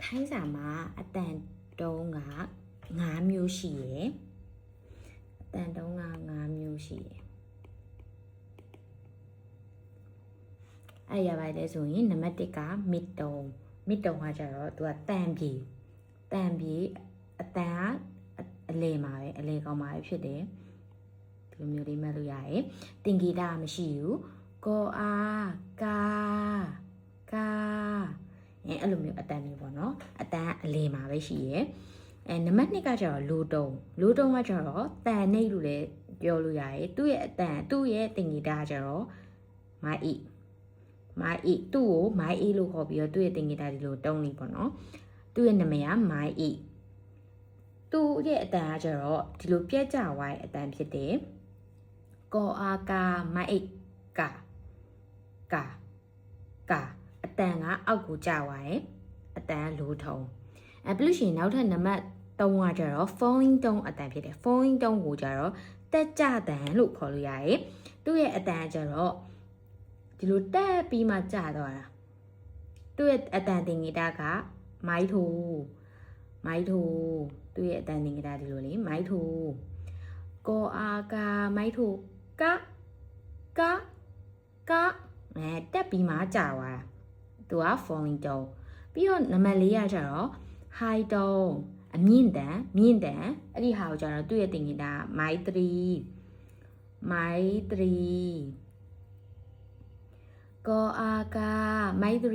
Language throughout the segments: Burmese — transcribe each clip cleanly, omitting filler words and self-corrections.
ထိုင်းစာမှာအတန်တုံးက9မျိုးရှိရယ်အတန်တုံးက9မျိုးရှိရယ်အဲ့ရပါတယ်ဆိုရင်နံပါတ်1ကမစ်တုံးကကြတော့သူကတန်ပြေအတန်ကအလေမှာပဲအလေကောင်းမှာပဲဖြစ်တယ်ဒီလိုမျိုးလေးမှတ်လို့ရတယ်တင်ဂီတာမရှိဘူးကိုအားကာအဲ့လိုမျိုးအတန်မျိုးပေါ့နော်အတန်အလေမှာပဲရှိရယ်နံပါတ်2ကကျတော့လိုတုံးကကျတော့တန်နေလို့လည်းပြောလို့ရတယ်သူ့ရဲ့အတန်သူ့ရဲ့တင်ဂီတာကကျတော့မိုက်သူ့ကိုမိုက်လို့ခေါ်ပြီးတော့သူ့ရဲ့တင်ဂီတာဒီလိုတုံးလေးပေါ့နော်သူ့ရဲ့နာမည်ကမိုက်သူ့ရဲ့အတန်ကကျတော့ဒီလိုပြက်ကြဝိုင်းအတန်ဖြစ်တယ်ကောအားကာမိုက်ကာအတန်ကအောက်ကိုကျသွားတယ်အတန်လိုထုံဘလို့ရှိရင်နောက်ထပ်နံပါတ်3ကကျတော့ falling tone အတန်ဖြစ်တယ် falling tone ကိုကျတော့တက်ကြတန်လို့ခေါ်လို့ရတယ်သူ့ရဲ့အတန်ကျတော့ဒီလိုတက်ပြီးမှကျသွားတာသူ့ရဲ့အတန်တင်ဂီတာကမိုက်ထိုသူ့ရဲ့အတန်တင်ဂီတာဒီလိုလေမိုက်ထိုကောအားကာမိုက်ထိုကတက်ပြီးမှကျသွားတာသူက falling tone ပြီးတော့နံပါတ်4ကကျတော့ high tone အမြင့်တန်အဲ့ဒီဟာကိုကျတော့သူ့ရဲ့တင်ဂီတာမိုက်3ကောအားကာမိုက်3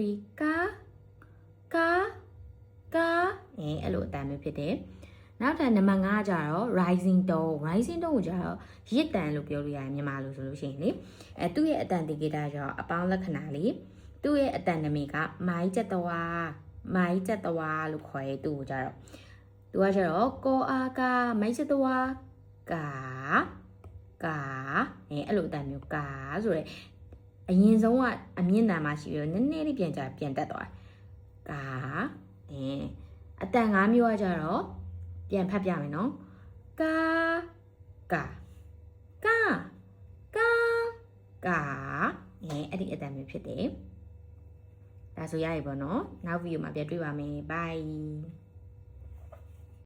အဲ့လိုအတန်မျိုးဖြစ်တယ်နောက်ထပ်နံပါတ်5ကကျတော့ rising tone ကိုကျတော့ရစ်တန်လို့ပြောလို့ရတယ်မြန်မာလိုဆိုလို့ရှိရင်လေသူ့ရဲ့အတန်တင်ဂီတာကျတော့အပေါင်းလက္ခဏာလေးသူ့ရဲ့အတန်နမိတ်ကမိုင်းကျက်တဝါလို့ခေါ်ရဲသူ့ကိုကြတော့သူကကျတော့ကောအားကာမိုင်းကျက်တဝါကာအဲ့လိုအတန်မျိုးကာဆိုရဲအရင်ဆုံးကအမြင့်တန်မှရှိပြီးတော့နည်းနည်းလေးပြန်တက်သွားကာအတန်5မျိုးကကြတော့ပြန်ဖတ်ပြမယ်နော်ကာအဲ့ဒီအတန်မျိုးဖြစ်တယ်ဒါဆိုရပြီပေါ့နော်နောက်ဗီဒီယိုမှာပြန်တွေ့ပါမယ် bye